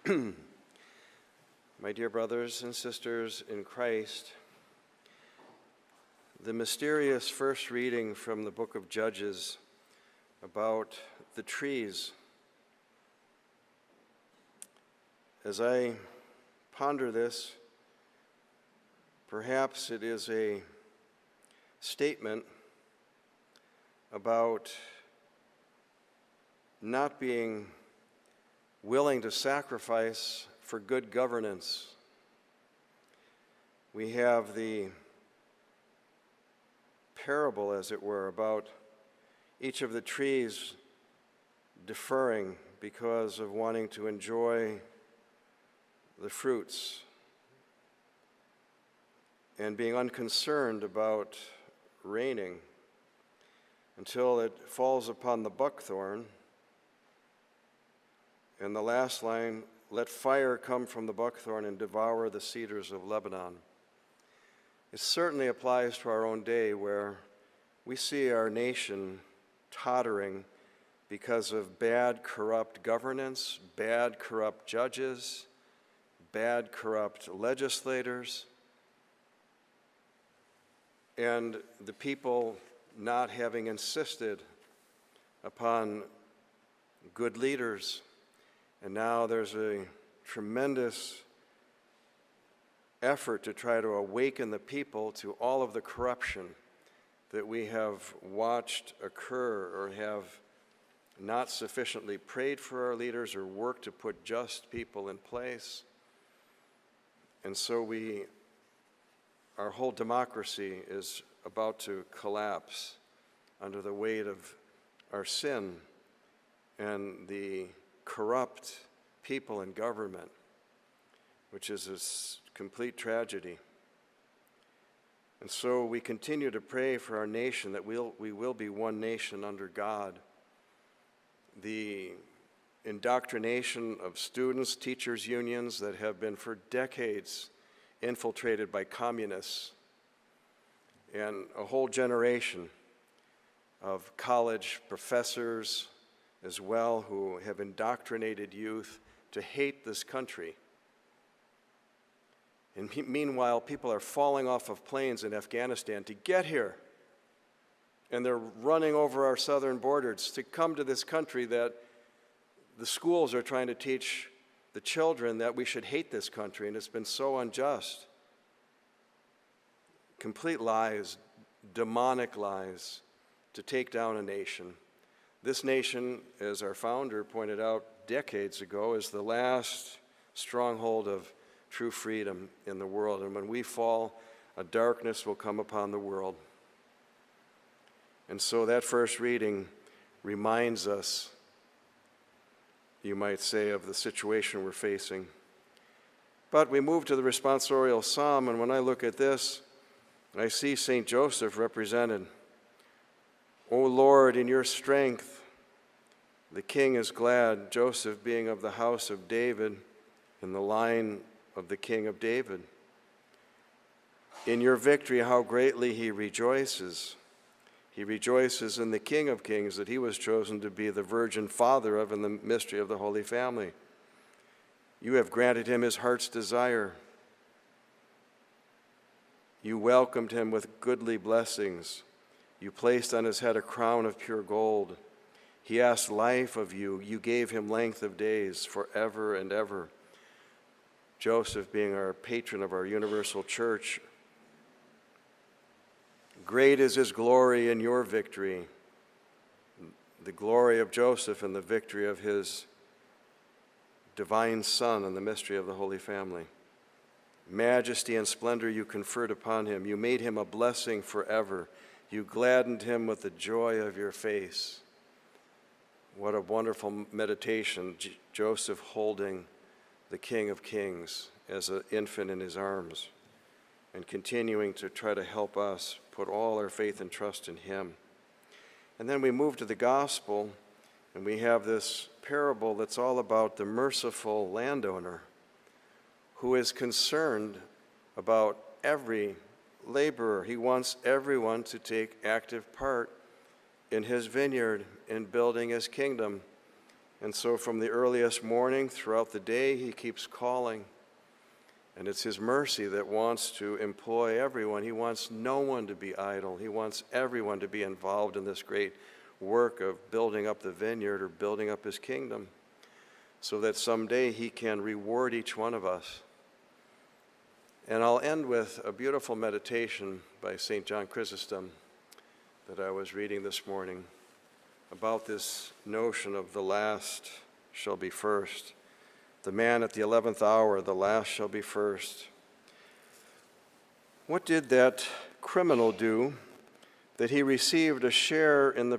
My dear brothers and sisters in Christ, the mysterious first reading from the book of Judges about the trees. As I ponder this, perhaps it is a statement about not being willing to sacrifice for good governance. We have the parable, as it were, about each of the trees deferring because of wanting to enjoy the fruits and being unconcerned about raining until it falls upon the buckthorn. And the last line, let fire come from the buckthorn and devour the cedars of Lebanon. It certainly applies to our own day, where we see our nation tottering because of bad, corrupt governance, bad, corrupt judges, bad, corrupt legislators, and the people not having insisted upon good leaders. And now there's a tremendous effort to try to awaken the people to all of the corruption that we have watched occur or have not sufficiently prayed for our leaders or worked to put just people in place. And so our whole democracy is about to collapse under the weight of our sin and the corrupt people in government, which is a complete tragedy. And so we continue to pray for our nation, that we will be one nation under God. The indoctrination of students, teachers' unions that have been for decades infiltrated by communists, and a whole generation of college professors as well who have indoctrinated youth to hate this country. And meanwhile, people are falling off of planes in Afghanistan to get here. And they're running over our southern borders to come to this country that the schools are trying to teach the children that we should hate this country, and it's been so unjust. Complete lies, demonic lies, to take down a nation. This nation, as our founder pointed out decades ago, is the last stronghold of true freedom in the world. And when we fall, a darkness will come upon the world. And so that first reading reminds us, you might say, of the situation we're facing. But we move to the responsorial psalm, and when I look at this, I see St. Joseph represented. O Lord, in your strength, the king is glad, Joseph being of the house of David, in the line of the king of David. In your victory, how greatly he rejoices. He rejoices in the King of Kings, that he was chosen to be the virgin father of in the mystery of the Holy Family. You have granted him his heart's desire. You welcomed him with goodly blessings. You placed on his head a crown of pure gold. He asked life of you. You gave him length of days forever and ever. Joseph being our patron of our universal church. Great is his glory in your victory. The glory of Joseph and the victory of his divine Son and the mystery of the Holy Family. Majesty and splendor you conferred upon him. You made him a blessing forever. You gladdened him with the joy of your face. What a wonderful meditation, Joseph holding the King of Kings as an infant in his arms and continuing to try to help us put all our faith and trust in him. And then we move to the gospel, and we have this parable that's all about the merciful landowner who is concerned about every laborer. He wants everyone to take active part in his vineyard, in building his kingdom. And so from the earliest morning throughout the day, he keeps calling. And it's his mercy that wants to employ everyone. He wants no one to be idle. He wants everyone to be involved in this great work of building up the vineyard or building up his kingdom, so that someday he can reward each one of us. And I'll end with a beautiful meditation by St. John Chrysostom that I was reading this morning about this notion of the last shall be first. The man at the 11th hour, the last shall be first. What did that criminal do that he received a share in the